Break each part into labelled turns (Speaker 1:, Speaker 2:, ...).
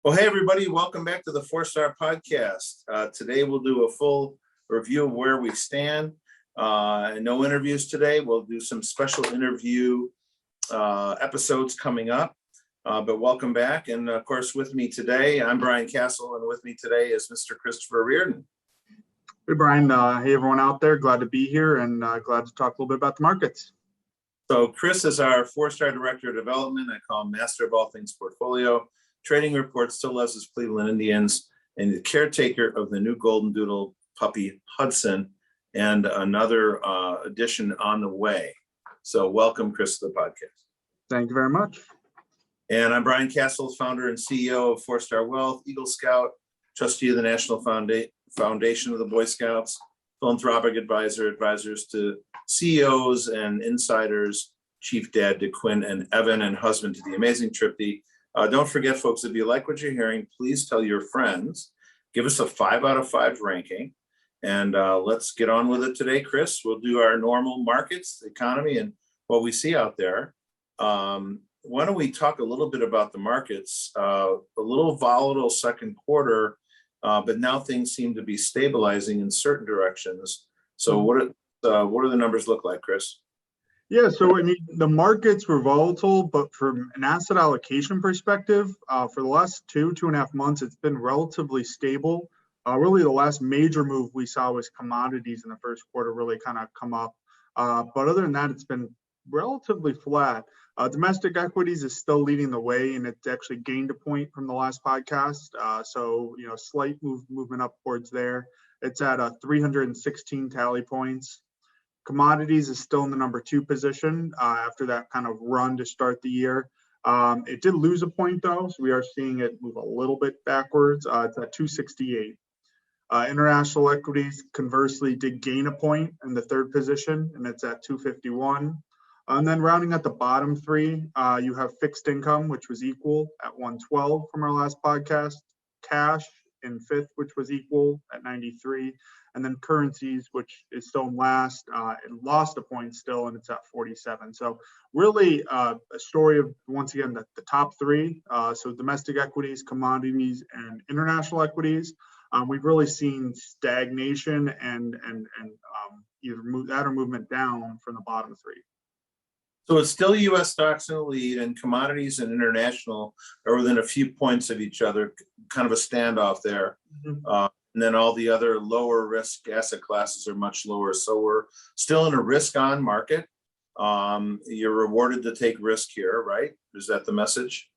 Speaker 1: Well, hey, everybody, welcome back to the 4-Star Podcast. Today, we'll do a full review of where we stand. No interviews today. We'll do some special interview episodes coming up, but welcome back. And of course, with me today, I'm Brian Kasal, and with me today is Mr. Christopher Reardon.
Speaker 2: Hey, Brian. Hey, everyone out there. Glad to be here and glad to talk a little bit about the markets.
Speaker 1: So Chris is our 4-Star Director of Development. I call him Master of All Things Portfolio. Trading reports still loves his Cleveland Indians, and the caretaker of the new Golden Doodle puppy Hudson, and another addition on the way. So welcome, Chris, to the podcast.
Speaker 2: Thank you very much.
Speaker 1: And I'm Brian Kasal, founder and CEO of 4-Star Wealth, Eagle Scout, trustee of the National Foundation of the Boy Scouts, philanthropic advisors to CEOs and insiders, chief dad to Quinn and Evan, and husband to the amazing Tripty. Don't forget, folks, if you like what you're hearing, please tell your friends. Give us a 5 out of 5 ranking. And let's get on with it today, Chris. We'll do our normal markets, the economy, and what we see out there. Why don't we talk a little bit about the markets? A little volatile second quarter, but now things seem to be stabilizing in certain directions. So what do the numbers look like, Chris?
Speaker 2: Yeah, so I mean, the markets were volatile, but from an asset allocation perspective, for the last 2.5 months, it's been relatively stable. Really, the last major move we saw was commodities in the first quarter really kind of come up. But other than that, it's been relatively flat. Domestic equities is still leading the way, and it's actually gained a point from the last podcast. So, slight movement upwards there. It's at 316 tally points. Commodities is still in the number 2 position after that kind of run to start the year. It did lose a point, though, so we are seeing it move a little bit backwards. It's at 268. International equities, conversely, did gain a point in the 3rd position, and it's at 251. And then rounding at the bottom 3, you have fixed income, which was equal at 112 from our last podcast. Cash in 5th, which was equal at 93. And then currencies, which is still in last, it lost a point still, and it's at 47. So really a story of, once again, the top 3. So domestic equities, commodities, and international equities. We've really seen stagnation and either move that or movement down from the bottom 3.
Speaker 1: So it's still U.S. stocks in the lead, and commodities and international are within a few points of each other, kind of a standoff there. Mm-hmm. And then all the other lower risk asset classes are much lower. So we're still in a risk on market. You're rewarded to take risk here, right? Is that the message?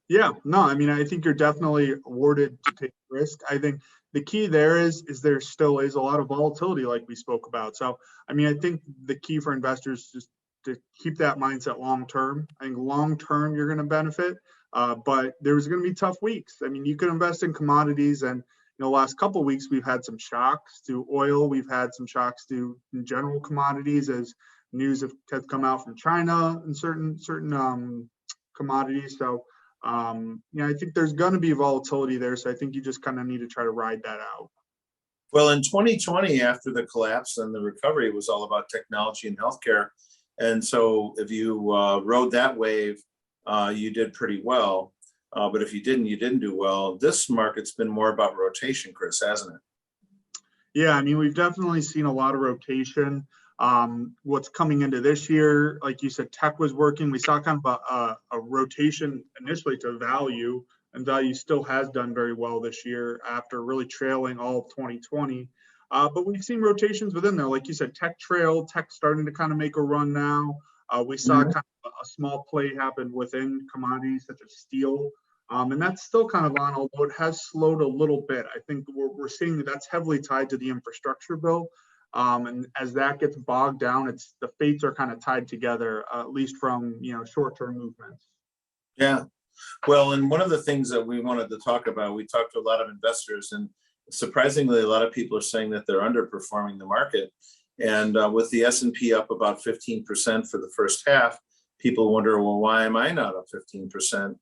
Speaker 2: Yeah, no, I mean, I think you're definitely awarded to take risk. I think the key there is there still is a lot of volatility like we spoke about. So, I mean, I think the key for investors is to keep that mindset long-term. I think long-term you're going to benefit, but there's going to be tough weeks. I mean, you can invest in commodities, and the last couple of weeks, we've had some shocks to oil. We've had some shocks to general commodities as news have come out from China and certain commodities. So, I think there's going to be volatility there. So I think you just kind of need to try to ride that out.
Speaker 1: Well, in 2020, after the collapse and the recovery, it was all about technology and healthcare. And so if you rode that wave, you did pretty well. But if you didn't do well. This market's been more about rotation, Chris, hasn't it?
Speaker 2: Yeah, I mean, we've definitely seen a lot of rotation. What's coming into this year, like you said, tech was working. We saw kind of a rotation initially to value, and value still has done very well this year after really trailing all of 2020. But we've seen rotations within there. Like you said, tech trailed, tech starting to kind of make a run now. We saw kind of a small play happen within commodities such as steel. And that's still kind of on, although it has slowed a little bit. I think we're seeing that's heavily tied to the infrastructure bill. And as that gets bogged down, the fates are kind of tied together, at least from short-term movements.
Speaker 1: Yeah. Well, and one of the things that we wanted to talk about, we talked to a lot of investors, and surprisingly, a lot of people are saying that they're underperforming the market. And with the S&P up about 15% for the first half, people wonder, well, why am I not up 15%?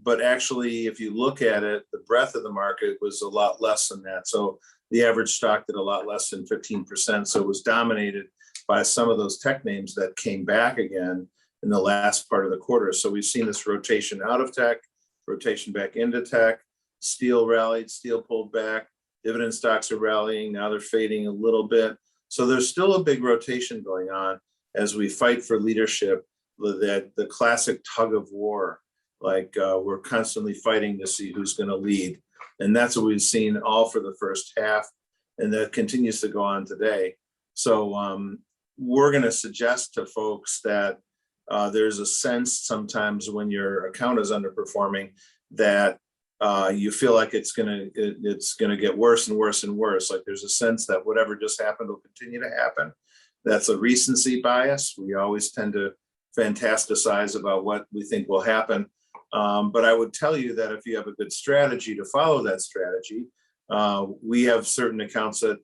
Speaker 1: But actually, if you look at it, the breadth of the market was a lot less than that. So the average stock did a lot less than 15%. So it was dominated by some of those tech names that came back again in the last part of the quarter. So we've seen this rotation out of tech, rotation back into tech. Steel rallied, steel pulled back. Dividend stocks are rallying. Now they're fading a little bit. So there's still a big rotation going on as we fight for leadership, that the classic tug of war, like we're constantly fighting to see who's going to lead. And that's what we've seen all for the first half. And that continues to go on today. So we're going to suggest to folks that there's a sense sometimes when your account is underperforming that you feel like it's gonna get worse and worse and worse. Like there's a sense that whatever just happened will continue to happen. That's a recency bias. We always tend to fantasize about what we think will happen. But I would tell you that if you have a good strategy to follow that strategy, we have certain accounts that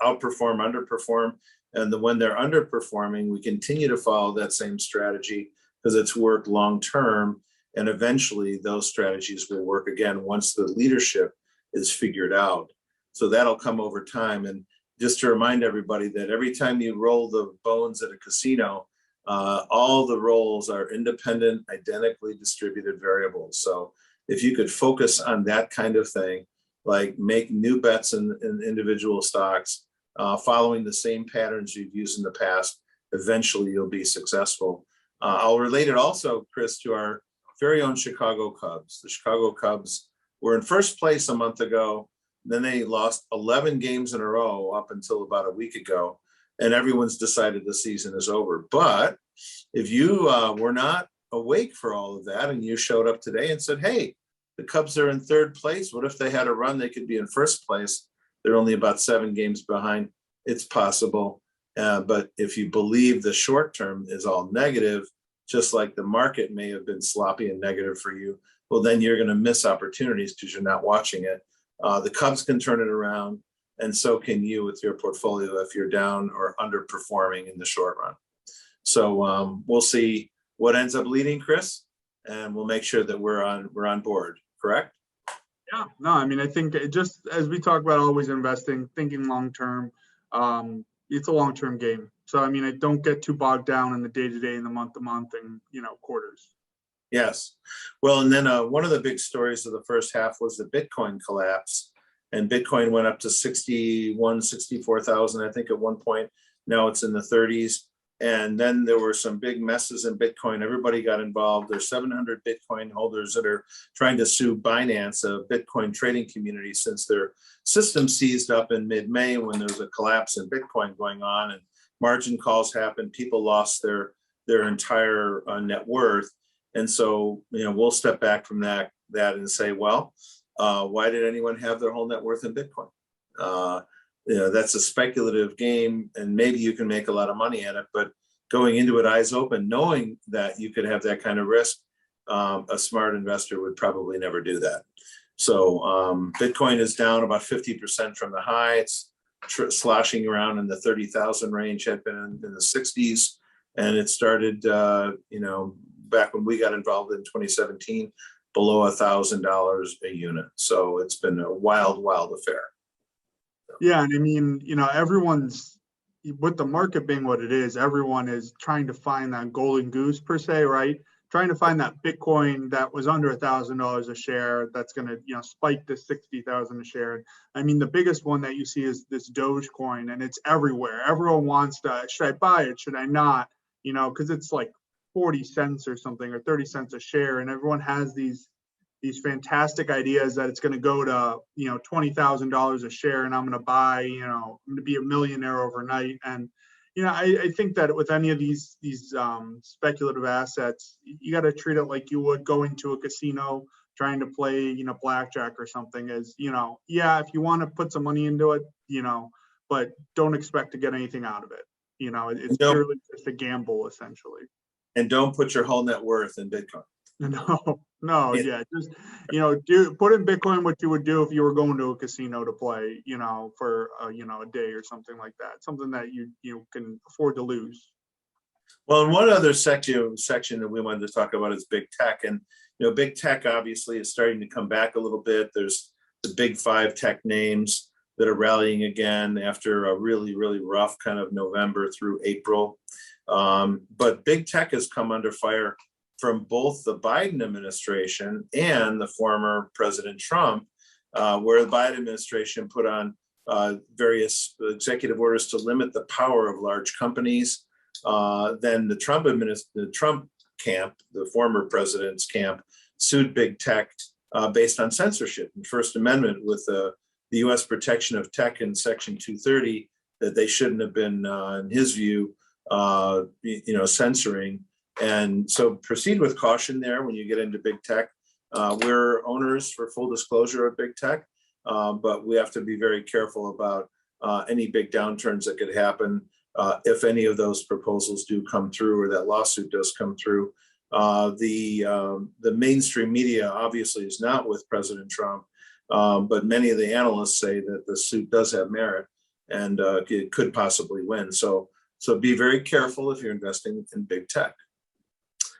Speaker 1: outperform, underperform, and when they're underperforming, we continue to follow that same strategy because it's worked long term. And eventually those strategies will work again once the leadership is figured out. So that'll come over time. And just to remind everybody that every time you roll the bones at a casino, all the rolls are independent, identically distributed variables. So if you could focus on that kind of thing, like make new bets in individual stocks, following the same patterns you've used in the past, eventually you'll be successful. I'll relate it also, Chris, to our very own Chicago Cubs. The Chicago Cubs were in first place a month ago. Then they lost 11 games in a row up until about a week ago. And everyone's decided the season is over. But if you were not awake for all of that and you showed up today and said, hey, the Cubs are in third place. What if they had a run? They could be in first place. They're only about 7 games behind. It's possible. But if you believe the short term is all negative, just like the market may have been sloppy and negative for you, well, then you're going to miss opportunities because you're not watching it. The Cubs can turn it around, and so can you with your portfolio if you're down or underperforming in the short run. So we'll see what ends up leading, Chris, and we'll make sure that we're on board. Correct?
Speaker 2: Yeah, no, I mean, I think just as we talk about always investing, thinking long term, it's a long term game. So, I mean, I don't get too bogged down in the day to day and the month to month and, quarters.
Speaker 1: Yes. Well, and then one of the big stories of the first half was the Bitcoin collapse. And Bitcoin went up to 64,000, I think, at one point. Now it's in the 30s. And then there were some big messes in Bitcoin. Everybody got involved. There's 700 Bitcoin holders that are trying to sue Binance, a Bitcoin trading community, since their system seized up in mid-May when there was a collapse in Bitcoin going on and margin calls happened. People lost their entire net worth. And so, we'll step back from that and say, well, why did anyone have their whole net worth in Bitcoin? That's a speculative game, and maybe you can make a lot of money at it, but going into it eyes open, knowing that you could have that kind of risk, a smart investor would probably never do that. So Bitcoin is down about 50% from the high. It's sloshing around in the 30,000 range, had been in the 60s, and it started, back when we got involved in 2017, below $1,000 a unit. So it's been a wild, wild affair.
Speaker 2: Yeah, and I mean, everyone's, with the market being what it is, everyone is trying to find that golden goose per se, right? Trying to find that Bitcoin that was under $1,000 a share that's going to, spike to 60,000 a share. I mean, the biggest one that you see is this Dogecoin, and it's everywhere. Everyone wants to, should I buy it? Should I not? Because it's like 40 cents or something, or 30 cents a share, and everyone has these fantastic ideas that it's going to go to $20,000 a share, and I'm going to buy, I'm going to be a millionaire overnight. And I think that with any of these speculative assets, you got to treat it like you would going to a casino trying to play blackjack or something. As yeah, if you want to put some money into it, but don't expect to get anything out of it. It's purely just a gamble essentially.
Speaker 1: And don't put your whole net worth in Bitcoin.
Speaker 2: No, yeah, just put in Bitcoin what you would do if you were going to a casino to play, for a day or something like that, something that you can afford to lose.
Speaker 1: Well, and one other section that we wanted to talk about is big tech, and big tech obviously is starting to come back a little bit. There's the big 5 tech names that are rallying again after a really, really rough kind of November through April. But big tech has come under fire from both the Biden administration and the former President Trump, where the Biden administration put on various executive orders to limit the power of large companies. Then the Trump camp, the former president's camp, sued big tech based on censorship and First Amendment with the U.S. protection of tech in Section 230, that they shouldn't have been, in his view, censoring. And so proceed with caution there when you get into big tech. We're owners, for full disclosure, of big tech, but we have to be very careful about any big downturns that could happen if any of those proposals do come through, or that lawsuit does come through. The mainstream media obviously is not with President Trump, but many of the analysts say that the suit does have merit and it could possibly win. So be very careful if you're investing in big tech.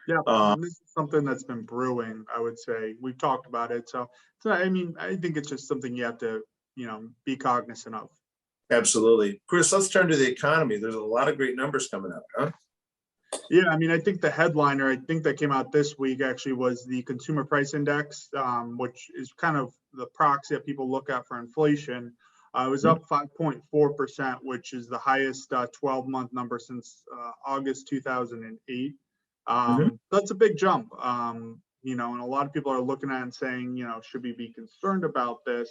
Speaker 2: Yeah, this is something that's been brewing, I would say. We've talked about it. So I mean, I think it's just something you have to, be cognizant of.
Speaker 1: Absolutely. Chris, let's turn to the economy. There's a lot of great numbers coming out, huh?
Speaker 2: Yeah, I mean, I think the headliner, I think that came out this week actually, was the consumer price index, which is kind of the proxy that people look at for inflation. It was up 5.4%, which is the highest 12-month number since August 2008. That's a big jump, and a lot of people are looking at it and saying, should we be concerned about this?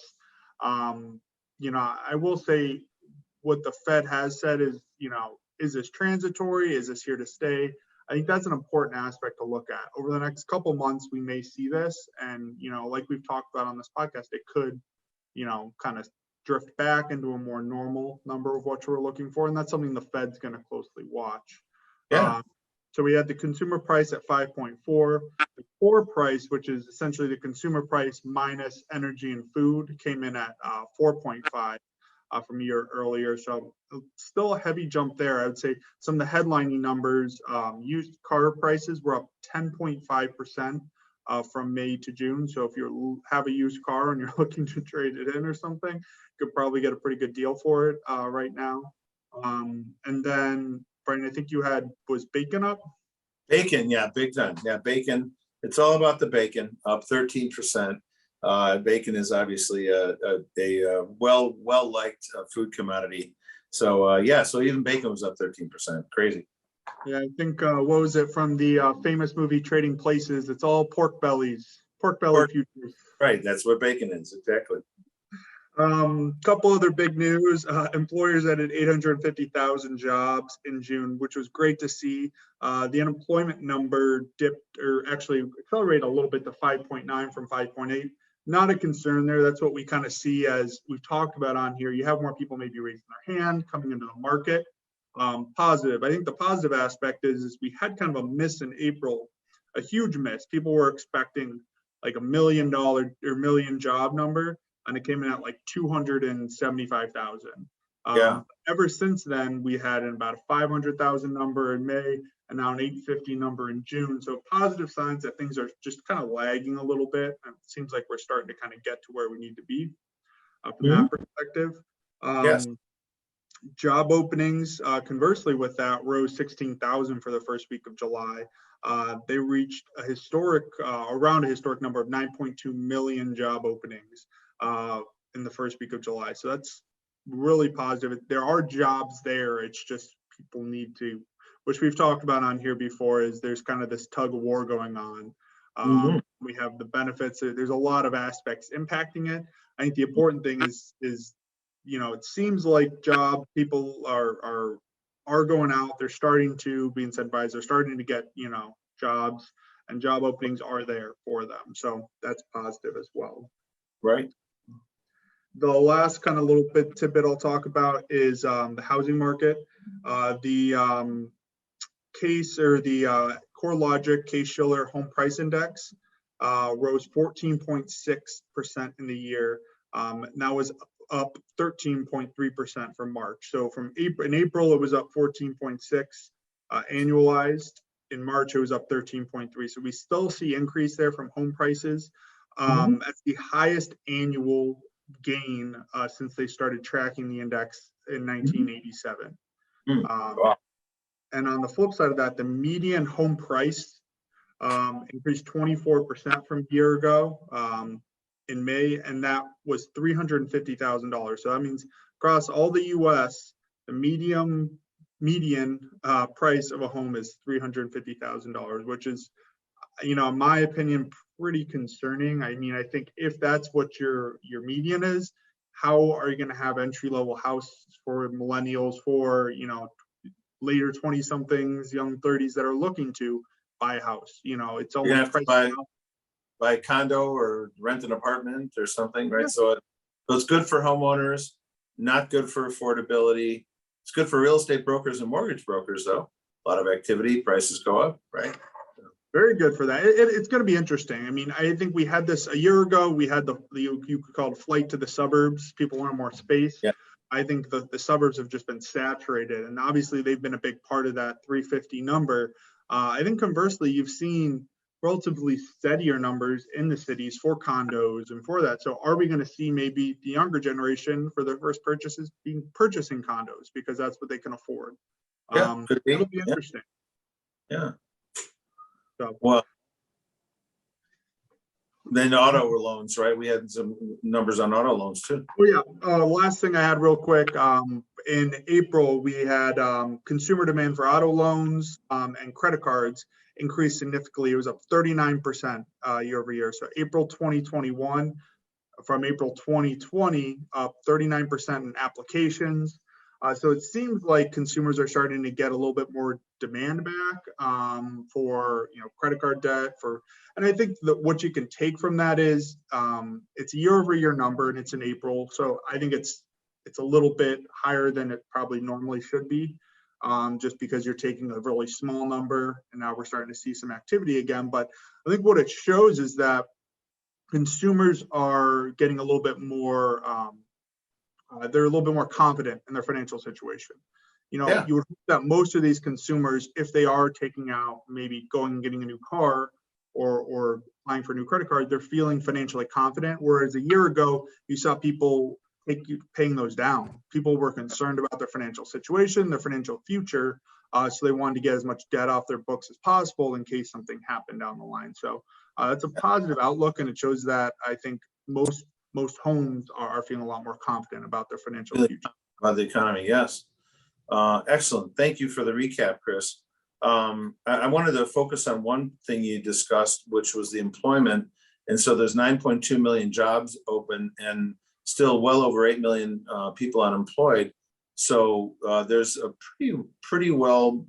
Speaker 2: I will say what the Fed has said is this transitory? Is this here to stay? I think that's an important aspect to look at. Over the next couple months, we may see this, and like we've talked about on this podcast, it could, kind of drift back into a more normal number of what we're looking for, and that's something the Fed's going to closely watch.
Speaker 1: Yeah.
Speaker 2: So we had the consumer price at 5.4. The core price, which is essentially the consumer price minus energy and food, came in at 4.5 from a year earlier. So still a heavy jump there. I would say some of the headlining numbers, used car prices were up 10.5% from May to June. So if you have a used car and you're looking to trade it in or something, you could probably get a pretty good deal for it right now. And then, Brian, I think was bacon up?
Speaker 1: Bacon, yeah, big time. Yeah, bacon. It's all about the bacon, up 13%. Bacon is obviously a well-liked food commodity. So so even bacon was up 13%. Crazy.
Speaker 2: Yeah, I think what was it from the famous movie Trading Places? It's all pork belly futures.
Speaker 1: Right, that's what bacon is, exactly.
Speaker 2: Couple other big news. Employers added 850,000 jobs in June, which was great to see. The unemployment number dipped, or actually accelerated a little bit to 5.9 from 5.8. Not a concern there. That's what we kind of see, as we've talked about on here. You have more people maybe raising their hand, coming into the market. Positive. I think the positive aspect is we had kind of a miss in April, a huge miss. People were expecting like $1 million or million job number, and it came in at like 275,000. Ever since then, we had about a 500,000 number in May, and now an 850 number in June. So positive signs that things are just kind of lagging a little bit. And it seems like we're starting to kind of get to where we need to be from that perspective.
Speaker 1: Yes.
Speaker 2: Job openings, conversely with that, rose 16,000 for the first week of July. They reached around a historic number of 9.2 million job openings in the first week of July. So that's really positive. There are jobs there. It's just people need to, which we've talked about on here before, is there's kind of this tug of war going on. We have the benefits. There's a lot of aspects impacting it. I think the important thing is it seems like people are going out. They're starting to be incentivized. They're starting to get jobs, and job openings are there for them. So that's positive as well.
Speaker 1: Right.
Speaker 2: The last kind of little bit tidbit I'll talk about is the housing market. The CoreLogic Case-Shiller Home Price Index rose 14.6% in the year. Now was up 13.3% from March. So in April, it was up 14.6 annualized. In March, it was up 13.3. So we still see increase there from home prices. That's the highest annual gain since they started tracking the index in 1987.
Speaker 1: Wow.
Speaker 2: And on the flip side of that, the median home price increased 24% from a year ago in May, and that was $350,000. So that means across all the U.S., the median price of a home is $350,000, which is, in my opinion, pretty concerning. I mean, I think if that's what your median is, how are you going to have entry-level houses for millennials, for later 20-somethings, young 30s that are looking to buy a house? It's
Speaker 1: You're gonna
Speaker 2: almost
Speaker 1: have to buy a condo or rent an apartment or something, right?
Speaker 2: Yeah.
Speaker 1: So it's good for homeowners, not good for affordability. It's good for real estate brokers and mortgage brokers, though. A lot of activity, prices go up, right?
Speaker 2: Very good for that. It's going to be interesting. I mean, I think we had this a year ago. We had you could call it flight to the suburbs. People want more space.
Speaker 1: Yeah.
Speaker 2: I think the suburbs have just been saturated, and obviously they've been a big part of that 350 number. I think conversely, you've seen relatively steadier numbers in the cities for condos and for that. So are we going to see maybe the younger generation for their first purchases purchasing condos because that's what they can afford?
Speaker 1: Yeah, could be.
Speaker 2: It'll be interesting.
Speaker 1: Yeah.
Speaker 2: So,
Speaker 1: Well, then auto loans, right? We had some numbers on auto loans too.
Speaker 2: oh yeah. Last thing I had real quick. In April, we had consumer demand for auto loans and credit cards increased significantly. It was up 39% year over year. So April 2021 from April 2020, up 39% in applications. So it seems like consumers are starting to get a little bit more demand back for credit card debt. And I think that what you can take from that is it's a year-over-year number and it's in April. So I think it's a little bit higher than it probably normally should be, just because you're taking a really small number and now we're starting to see some activity again. But I think what it shows is that consumers are getting a little bit more they're a little bit more confident in their financial situation.
Speaker 1: Yeah.
Speaker 2: You would hope that most of these consumers, if they are taking out, maybe going and getting a new car or applying for a new credit card, they're feeling financially confident. Whereas a year ago, you saw people paying those down. People were concerned about their financial situation, their financial future. So they wanted to get as much debt off their books as possible in case something happened down the line. So it's a positive outlook, and it shows that I think most homes are feeling a lot more confident about their financial future.
Speaker 1: About the economy, yes. Excellent. Thank you for the recap, Chris. I wanted to focus on one thing you discussed, which was the employment. And so there's 9.2 million jobs open and still well over 8 million people unemployed. So there's a pretty well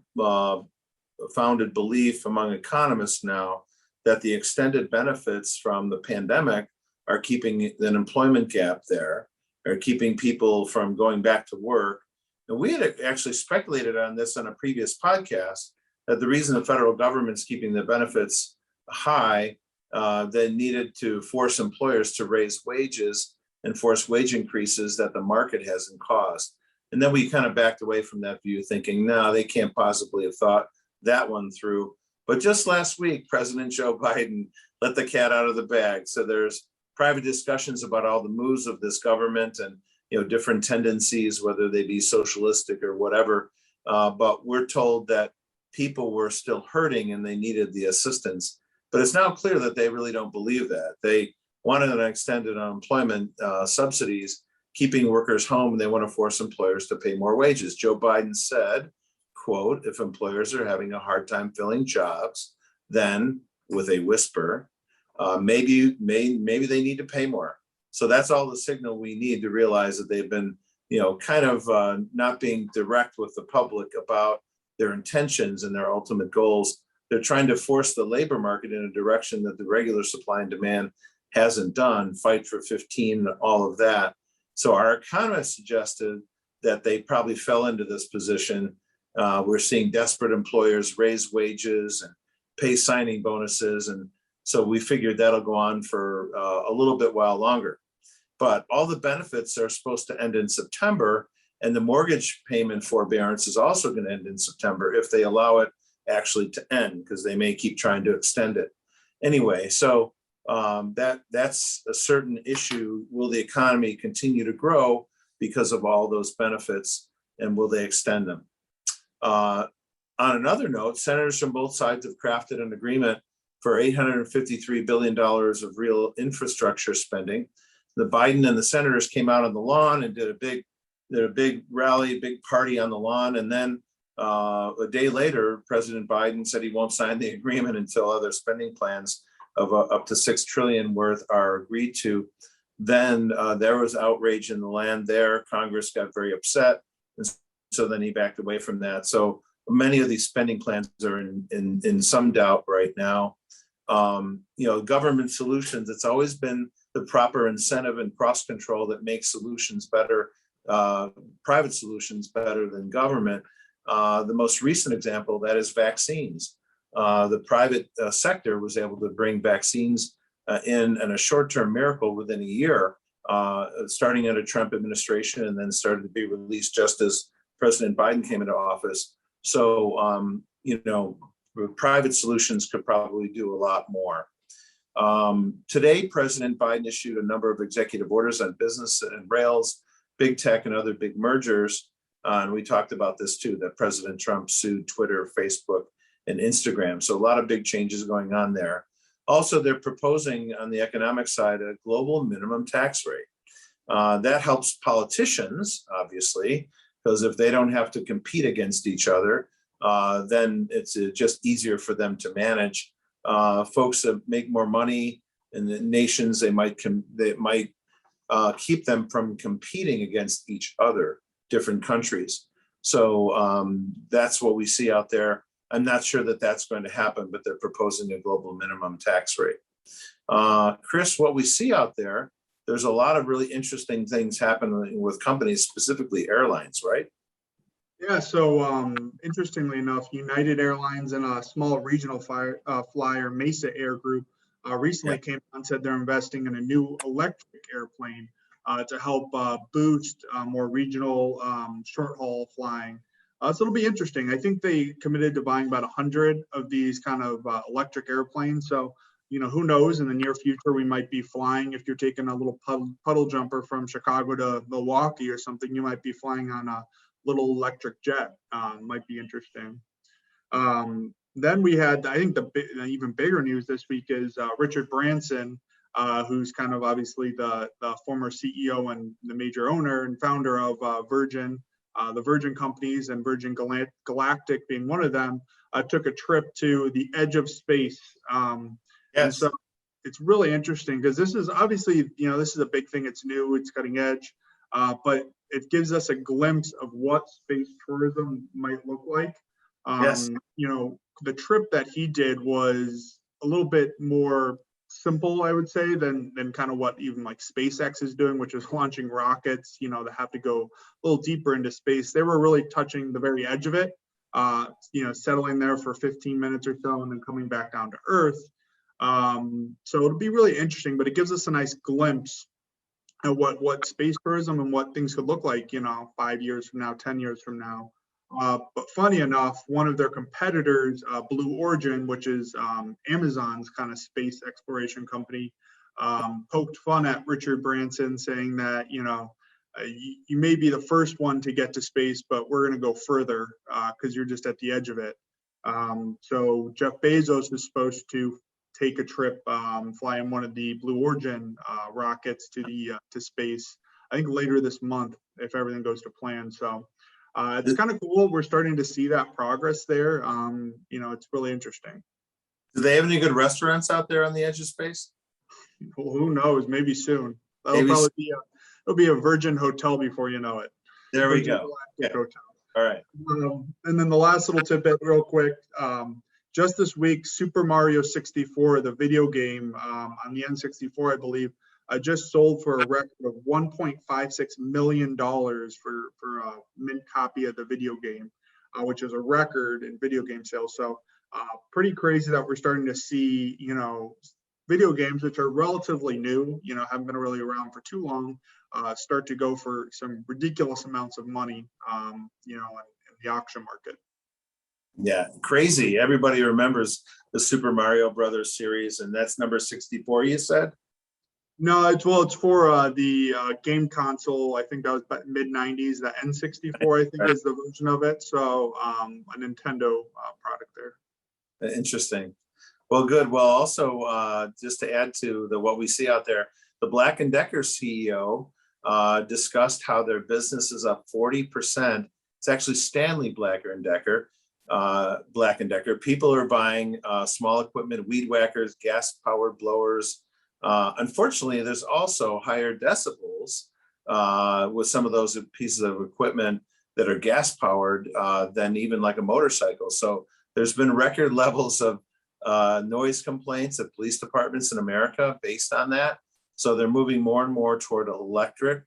Speaker 1: founded belief among economists now that the extended benefits from the pandemic are keeping an employment gap there, are keeping people from going back to work. And we had actually speculated on this on a previous podcast, that the reason the federal government's keeping the benefits high, they needed to force employers to raise wages and force wage increases that the market hasn't caused. And then we kind of backed away from that view, thinking, no, they can't possibly have thought that one through. But just last week, President Joe Biden let the cat out of the bag. So there's private discussions about all the moves of this government and different tendencies, whether they be socialistic or whatever. But we're told that people were still hurting and they needed the assistance. But it's now clear that they really don't believe that. They wanted an extended unemployment subsidies, keeping workers home, and they want to force employers to pay more wages. Joe Biden said, quote, if employers are having a hard time filling jobs, then with a whisper, maybe they need to pay more. So that's all the signal we need to realize that they've been, kind of not being direct with the public about their intentions and their ultimate goals. They're trying to force the labor market in a direction that the regular supply and demand hasn't done, fight for 15, all of that. So our economists suggested that they probably fell into this position. We're seeing desperate employers raise wages and pay signing bonuses. And so we figured that'll go on for a little bit while longer. But all the benefits are supposed to end in September, and the mortgage payment forbearance is also going to end in September if they allow it actually to end, because they may keep trying to extend it. Anyway, so that's a certain issue. Will the economy continue to grow because of all those benefits, and will they extend them? On another note, senators from both sides have crafted an agreement for $853 billion of real infrastructure spending. The Biden and the senators came out on the lawn and did a big rally, big party on the lawn. And then a day later, President Biden said he won't sign the agreement until other spending plans of up to $6 trillion worth are agreed to. Then there was outrage in the land there. Congress got very upset. And so then he backed away from that. So many of these spending plans are in some doubt right now. Government solutions, it's always been the proper incentive and cross control that makes solutions better, private solutions better than government. The most recent example of that is vaccines. The private sector was able to bring vaccines in a short-term miracle within a year, starting under Trump administration, and then started to be released just as President Biden came into office. So, private solutions could probably do a lot more. Today, President Biden issued a number of executive orders on business and rails, big tech, and other big mergers. And we talked about this too, that President Trump sued Twitter, Facebook, and Instagram. So a lot of big changes going on there. Also, they're proposing on the economic side a global minimum tax rate. That helps politicians, obviously, because if they don't have to compete against each other, then it's just easier for them to manage. Folks that make more money in the nations, they might keep them from competing against each other, different countries. So that's what we see out there. I'm not sure that that's going to happen, but they're proposing a global minimum tax rate. Chris, what we see out there, there's a lot of really interesting things happening with companies, specifically airlines, right?
Speaker 2: Yeah, so interestingly enough, United Airlines and a small regional flyer, Mesa Air Group, recently came out and said they're investing in a new electric airplane to help boost more regional short-haul flying. So it'll be interesting. I think they committed to buying about 100 of these kind of electric airplanes. So, who knows, in the near future, we might be flying. If you're taking a little puddle jumper from Chicago to Milwaukee or something, you might be flying on a little electric jet. Might be interesting. Then we had, I think the even bigger news this week is Richard Branson, who's kind of obviously the former CEO and the major owner and founder of Virgin, the Virgin companies, and Virgin Galactic being one of them, took a trip to the edge of space. And so it's really interesting because this is obviously, this is a big thing. It's new, it's cutting edge, but it gives us a glimpse of what space tourism might look like. The trip that he did was a little bit more simple, I would say, than kind of what even like SpaceX is doing, which is launching rockets, that have to go a little deeper into space. They were really touching the very edge of it, settling there for 15 minutes or so and then coming back down to Earth. So it'll be really interesting, but it gives us a nice glimpse at what space tourism and what things could look like, 5 years from now, 10 years from now. But funny enough, one of their competitors, Blue Origin, which is Amazon's kind of space exploration company, poked fun at Richard Branson, saying that, you may be the first one to get to space, but we're going to go further because you're just at the edge of it. So Jeff Bezos is supposed to take a trip, fly in one of the Blue Origin rockets to space, I think later this month, if everything goes to plan. So it's kind of cool. We're starting to see that progress there. It's really interesting.
Speaker 1: Do they have any good restaurants out there on the edge of space?
Speaker 2: Well, who knows? Maybe soon. It'll be a Virgin hotel before you know it.
Speaker 1: There we go. Okay.
Speaker 2: Hotel.
Speaker 1: All right.
Speaker 2: And then the last little tidbit real quick. Just this week, Super Mario 64, the video game on the N64, I believe, just sold for a record of $1.56 million for a mint copy of the video game, which is a record in video game sales. So pretty crazy that we're starting to see, video games, which are relatively new, haven't been really around for too long, start to go for some ridiculous amounts of money, in the auction market.
Speaker 1: Yeah, crazy. Everybody remembers the Super Mario Brothers series, and that's number 64, you said?
Speaker 2: No, it's for the game console. I think that was mid-90s. The N64, I think, is the version of it. So a Nintendo product there.
Speaker 1: Interesting. Well, good. Well, also, just to add to what we see out there, the Black & Decker CEO discussed how their business is up 40%. It's actually Stanley Black & Decker. People are buying small equipment, weed whackers, gas-powered blowers. Unfortunately, there's also higher decibels with some of those pieces of equipment that are gas-powered than even like a motorcycle. So there's been record levels of noise complaints at police departments in America based on that. So they're moving more and more toward electric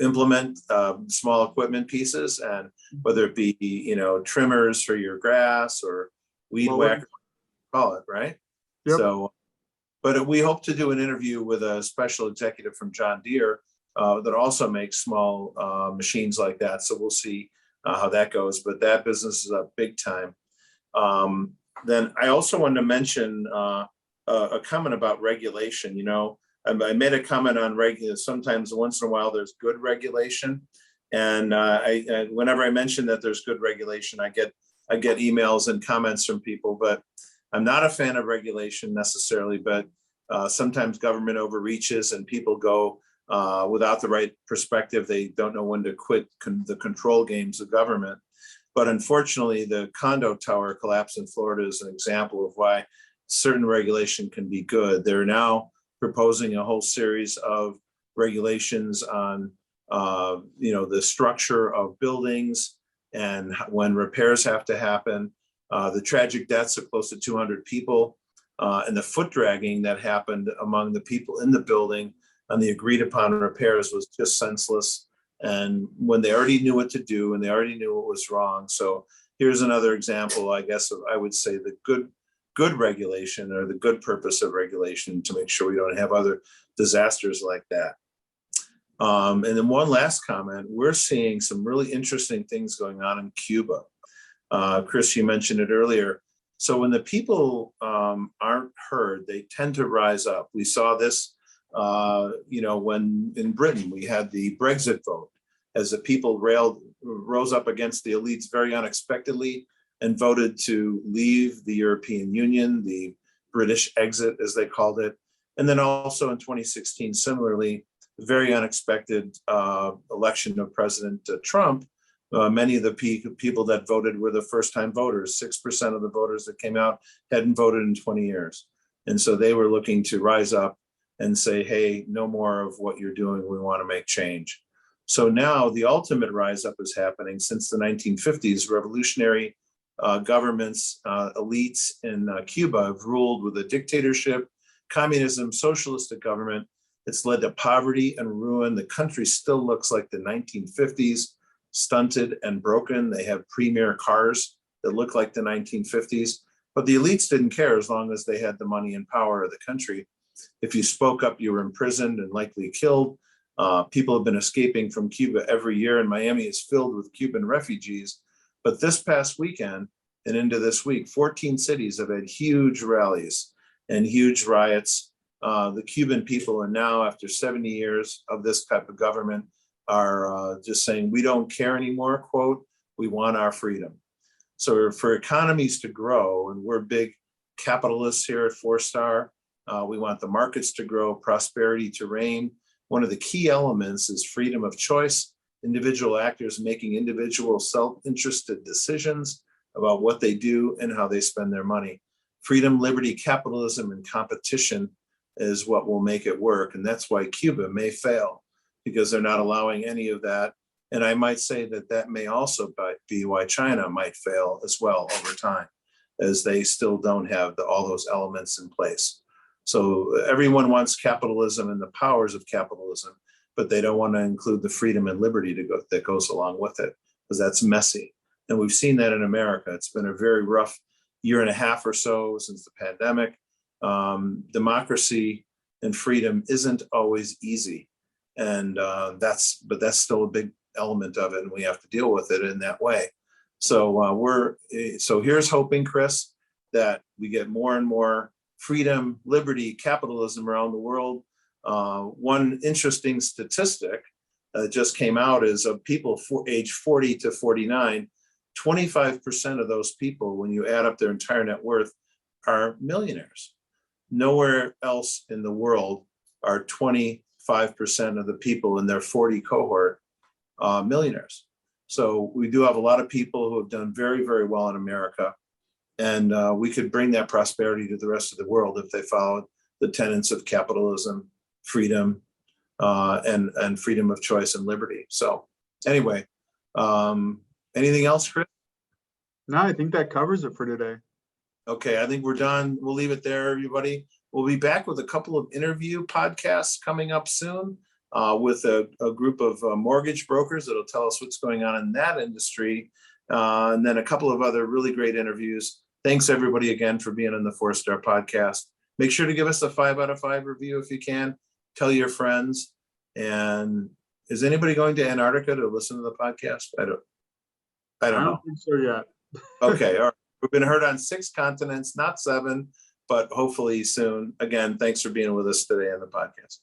Speaker 1: implement small equipment pieces, and whether it be, trimmers for your grass or weed whacker, call it, right?
Speaker 2: Yep.
Speaker 1: So, but we hope to do an interview with a special executive from John Deere that also makes small machines like that. So we'll see how that goes, but that business is up big time. Then I also wanted to mention a comment about regulation. I made a comment on sometimes once in a while there's good regulation. And I whenever I mention that there's good regulation, I get emails and comments from people, but I'm not a fan of regulation necessarily, but sometimes government overreaches and people go without the right perspective. They don't know when to quit the control games of government. But unfortunately, the condo tower collapse in Florida is an example of why certain regulation can be good. They're now proposing a whole series of regulations on, the structure of buildings and when repairs have to happen. The tragic deaths of close to 200 people and the foot dragging that happened among the people in the building on the agreed upon repairs was just senseless. And when they already knew what to do and they already knew what was wrong. So here's another example, I guess, of, I would say, the good regulation or the good purpose of regulation to make sure we don't have other disasters like that. And then one last comment, we're seeing some really interesting things going on in Cuba. Chris, you mentioned it earlier. So when the people aren't heard, they tend to rise up. We saw this, when in Britain we had the Brexit vote, as the people rose up against the elites very unexpectedly and voted to leave the European Union, the British exit, as they called it. And then also in 2016, similarly, very unexpected election of President Trump. Many of the people that voted were the first-time voters. 6% of the voters that came out hadn't voted in 20 years. And so they were looking to rise up and say, hey, no more of what you're doing. We want to make change. So now the ultimate rise up is happening. Since the 1950s, revolutionary governments, elites in Cuba have ruled with a dictatorship, communism, socialistic government. It's led to poverty and ruin. The country still looks like the 1950s, stunted and broken. They have premier cars that look like the 1950s, but the elites didn't care as long as they had the money and power of the country. If you spoke up, you were imprisoned and likely killed. People have been escaping from Cuba every year, and Miami is filled with Cuban refugees. But this past weekend and into this week, 14 cities have had huge rallies and huge riots. The Cuban people are now, after 70 years of this type of government, are just saying, we don't care anymore, quote, we want our freedom. So for economies to grow, and we're big capitalists here at 4-Star, we want the markets to grow, prosperity to reign. One of the key elements is freedom of choice, individual actors making individual self-interested decisions about what they do and how they spend their money. Freedom, liberty, capitalism, and competition is what will make it work. And that's why Cuba may fail, because they're not allowing any of that. And I might say that that may also be why China might fail as well over time, as they still don't have all those elements in place. So everyone wants capitalism and the powers of capitalism, but they don't want to include the freedom and liberty that goes along with it, because that's messy. And we've seen that in America. It's been a very rough year and a half or so since the pandemic. Democracy and freedom isn't always easy. And that's still a big element of it, and we have to deal with it in that way. So here's hoping, Chris, that we get more and more freedom, liberty, capitalism around the world. One interesting statistic that just came out is of people age 40 to 49, 25% of those people, when you add up their entire net worth, are millionaires. Nowhere else in the world are 25% of the people in their 40 cohort millionaires. So we do have a lot of people who have done very, very well in America. And we could bring that prosperity to the rest of the world if they followed the tenets of capitalism, freedom, and freedom of choice and liberty. So anyway, anything else, Chris?
Speaker 2: No, I think that covers it for today.
Speaker 1: Okay, I think we're done. We'll leave it there, everybody. We'll be back with a couple of interview podcasts coming up soon with a group of mortgage brokers that'll tell us what's going on in that industry. And then a couple of other really great interviews. Thanks, everybody, again, for being on the 4-Star Podcast. Make sure to give us a 5 out of 5 review if you can. Tell your friends. And is anybody going to Antarctica to listen to the podcast? I don't know.
Speaker 2: Think so yet.
Speaker 1: Okay, all right. We've been heard on 6 continents, not 7, but hopefully soon. Again, thanks for being with us today on the podcast.